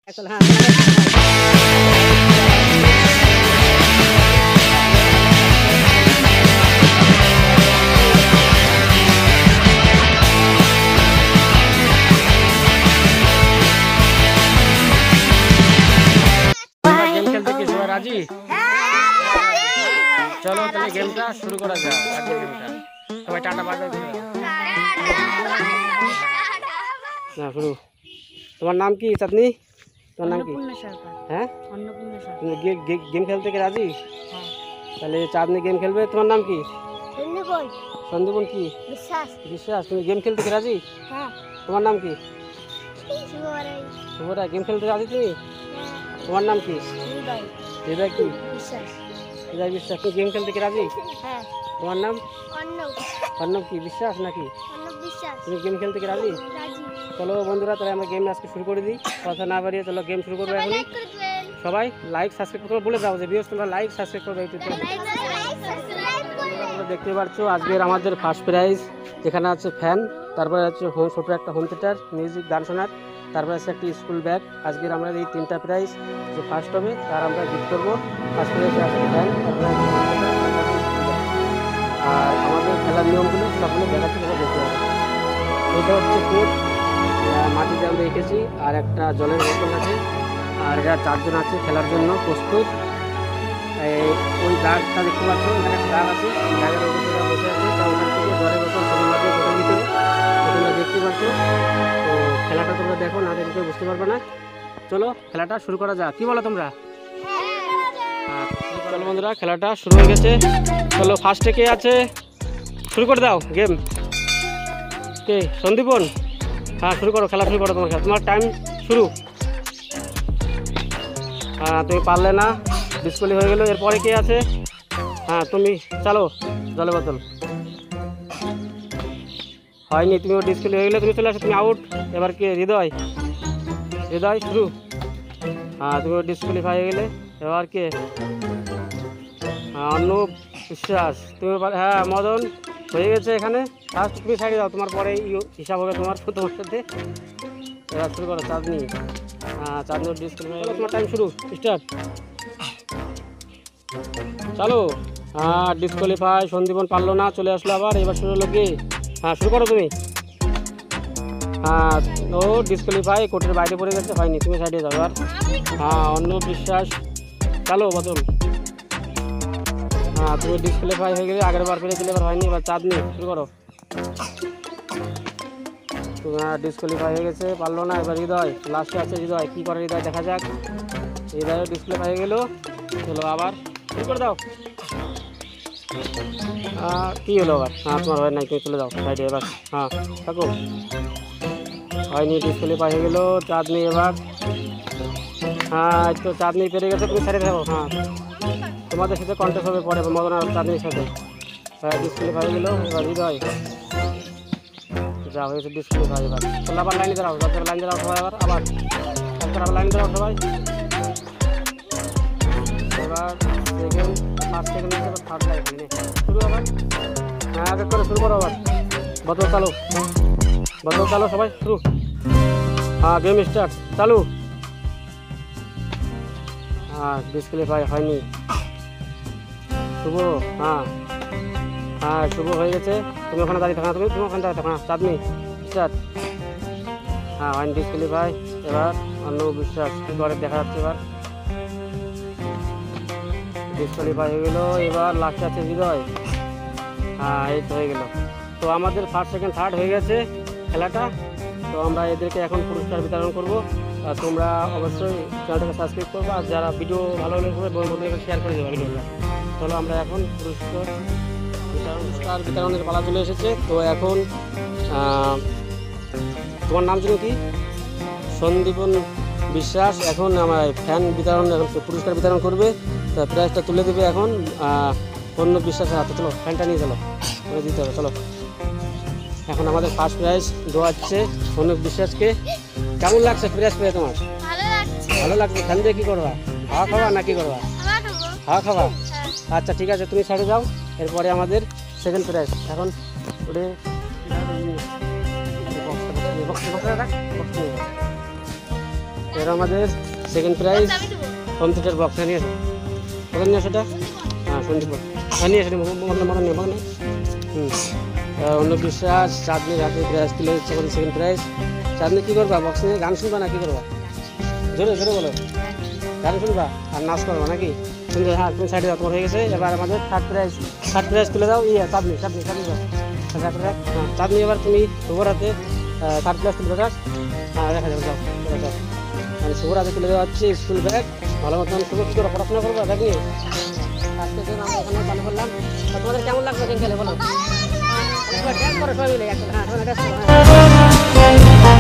चल हाँ गेम खेलते किस बार राजी चलो তাহলে গেমটা শুরু করা যাক আজকের গেমটা সবাই টাটা বাই বাই করে না শুরু তোমার নাম কি চাঁদনি তোমার নাম কি হ্যাঁ অন্নপূর্ণা সরকার তুমি গেম খেলতে কি রাজি হ্যাঁ তাহলে চাঁদনি গেম খেলবে তোমার নাম কি সন্দীপন সন্দীপন কি বিশ্বাস বিশ্বাস তুমি গেম খেলতে কি রাজি হ্যাঁ তোমার নাম কি শুভরাই শুভরাই গেম খেলতে রাজি তুমি হ্যাঁ তোমার নাম কি হৃদয় হৃদয় কি বিশ্বাস হৃদয় বিশ্বাস তুমি গেম খেলতে কি রাজি হ্যাঁ তোমার নাম অর্ণব অর্ণব কি বিশ্বাস নাকি অর্ণব বিশ্বাস তুমি গেম খেলতে কি রাজি রাজি চলো বন্ধুরা তাহলে আমরা গেম আজকে শুরু করে দিই কথা না বাড়িয়ে চলো গেম শুরু করবো এখন সবাই লাইক সাবস্ক্রাইব করে বলে দাও যে ভিউয়ার্স তোমরা লাইক সাবস্ক্রাইব করবে ইউটিউবে তোমরা দেখতে পাচ্ছ আজকের আমাদের ফার্স্ট প্রাইজ এখানে আছে ফ্যান তারপরে আছে হোম ছোটো একটা হোম থিয়েটার মিউজিক গান শোনার তারপরে আছে একটি স্কুল ব্যাগ আজকের আমরা এই তিনটা প্রাইজ যে ফার্স্ট হবে তার আমরা গিফট করবো ফার্স্ট প্রাইজ আছে ফ্যান তারপরে আছে হোম থিয়েটার আর আমাদের খেলার নিয়মগুলো সবগুলো দেখাচ্ছি তোমরা দেখতে পাবে এটা হচ্ছে কোড মাটিতে আমরা রেখেছি আর একটা জলের বোতল আছে আর এটা চারজন আছে খেলার জন্য প্রস্তুত ওই দাগটা দেখতে পাচ্ছ এখানে একটা দাগ আছে দাগের উপরে বসে আছে তা ওখান থেকে জলের বোতল ছোটো মাঝে বোতল ভিতরে তোমরা দেখতে পাচ্ছ তো খেলাটা তোমরা দেখো না দেখে বুঝতে পারবে না চলো খেলাটা শুরু করা যাক কি বলো তোমরা চলো বন্ধুরা খেলাটা শুরু হয়ে গেছে চলো ফার্স্টে কে আছে শুরু করে দাও গেম কে সন্দীপন হ্যাঁ শুরু করো খেলা শুরু করো তোমার টাইম শুরু হ্যাঁ তুমি পারলে না ডিসপ্লে হয়ে গেলো এরপরে কে আছে হ্যাঁ তুমি চালো জলের বোতল হয়নি তুমিও ডিসপ্লে হয়ে গেলে তুমি চলে আসো তুমি আউট এবার কে হৃদয় হৃদয় শুরু হ্যাঁ তুমিও ডিসক্বালিফাই হয়ে গেলে এবার কে হ্যাঁ অনুপ বিশ্বাস তুমি হ্যাঁ মদন হয়ে গেছে এখানে ফার্স্ট তুমি সাইডে দাও তোমার পরে হিসাব হবে তোমার সাথে এবার শুরু করো চাঁদনি হ্যাঁ চাঁদনির ডিসপ্লে তোমার টাইম শুরু স্টার্ট চলো হ্যাঁ ডিসকোয়ালিফাই সন্দীপন পারলো না চলে আসলো আবার এবার শুরু হলো কি হ্যাঁ শুরু করো তুমি হ্যাঁ ও ডিসকোয়ালিফাই কোর্টের বাইরে পড়ে গেছে হয়নি তুমি সাইডে যাও এবার হ্যাঁ অনুপ বিশ্বাস চলো বদল হ্যাঁ তুমি ডিসকোয়ালিফাই হয়ে গেলে আগের বার পেরে দিলে এবার হয়নি এবার চাঁদনি শুরু করো তোমার ডিসকোয়ালিফাই হয়ে গেছে পারলো না এবার হৃদয় লাস্টে আছে হৃদয় কী করে হৃদয় দেখা যাক হৃদয়ও ডিসকোয়ালিফাই হয়ে গেলো চলো আবার শুরু করে দাও কী হলো আবার হ্যাঁ তোমার হয় নাই তুমি চলে যাও সাইডে এবার হ্যাঁ থাকো হয়নি ডিসকোয়ালিফাই হয়ে গেলো চাঁদনি এবার হ্যাঁ তো চাঁদনি পেরে গেছে তুমি সাইডে থাকো হ্যাঁ তোমাদের সাথে কন্টেস্ট হবে পরে মদন আর চাঁদনির সাথে হ্যাঁ ডিসকোয়ালিফাই হয়ে গেলো এবার হৃদয় যা হয়েছে ডিসকোয়ালিফাই এবার তাহলে আবার লাইনে দাঁড়াও যাতে লাইনে দাঁড়াও সবাই আবার আবার লাইনে দাঁড়াও সবাই এবার সেকেন্ড ফার্স্ট সেকেন্ড এবার থার্ড লাইন শুরু আবার হ্যাঁ আগে করে শুরু করো আবার বোতল চালো সবাই শুরু হ্যাঁ গেম স্টার্ট চালু হ্যাঁ ডিসকোয়ালিফাই হয়নি শুভ হ্যাঁ হ্যাঁ শুভ হয়ে গেছে তুমি ওখানে দাঁড়িয়ে থাকা তুমি ওখানে দাঁড়িয়ে থাকা চাঁদনি স্টার্ট হ্যাঁ হয়নি ডিসকোয়ালিফাই এবার অন্য বিশ্বাস কী করে দেখা যাচ্ছে এবার ডিসকোয়ালিফাই হয়ে গেলো এবার লাস্টে আছে হৃদয় হ্যাঁ এই তো হয়ে গেলো তো আমাদের ফার্স্ট সেকেন্ড থার্ড হয়ে গেছে খেলাটা তো আমরা এদেরকে এখন পুরস্কার বিতরণ করবো আর তোমরা অবশ্যই চ্যানেলটাকে সাবস্ক্রাইব করবো আর যারা ভিডিও ভালো হলে বন্ধুদেরকে শেয়ার করে দেবো ভিডিওটা চলো আমরা এখন পুরস্কার বিতরণের পালা চলে এসেছে তো এখন তোমার নাম ছিল কি সন্দীপন বিশ্বাস এখন আমার ফ্যান বিতরণ পুরস্কার বিতরণ করবে তা প্রাইজটা তুলে দেবে এখন অন্য বিশ্বাসের হাতে চলো ফ্যানটা নিয়ে চলো দিতে হবে চলো এখন আমাদের ফার্স্ট প্রাইজ দেওয়া হচ্ছে অনুপ বিশ্বাসকে কেমন লাগছে প্রাইজ পেয়ে তোমার ভালো লাগছে ফ্যান দিয়ে কী করবা হাওয়া খাওয়া না কি করবা হাওয়া খাওয়া আচ্ছা ঠিক আছে তুমি সাইডে যাও এরপরে আমাদের সেকেন্ড প্রাইজ এখন ওটা এর আমাদের second prize home theatre box নিয়ে আসো। কোথায় নিয়ে আসো এটা? হ্যাঁ সন্দীপ নিয়ে আসো মদন নিয়ে মদন অন্য বিশ্বাস চাঁদনির হাতে প্রাইজ তুলে দিচ্ছে আমাদের সেকেন্ড প্রাইজ। চাঁদনি কী করবা? বক্স নিয়ে গান শুনবা না কী করবা? জোরে জোরে বলো। গান শুনবা আর নাচ করবা নাকি? সুন্দর। হ্যাঁ তুমি সাইডে যাও, তোমার হয়ে গেছে। এবার আমাদের থার্ড প্রাইজ তুলে দাও। চাঁদনি চাঁদনি চাঁদনি দাও। হ্যাঁ চাঁদনি, এবার তুমি শুভর হাতে থার্ড প্রাইজ তুলে দাও। হ্যাঁ দেখা যাবে, যাও যাও। মানে শুভর হাতে তুলে দেওয়া হচ্ছে স্কুল ব্যাগ। ভালো মতন শুভ কী করে পড়াশোনা করবা ব্যাগ নিয়ে? আজকে আমরা এখানে চালু করলাম। তোমাদের কেমন লাগবে গেম খেলে বলো? ড্যান্স করো সবাই মিলে। হ্যাঁ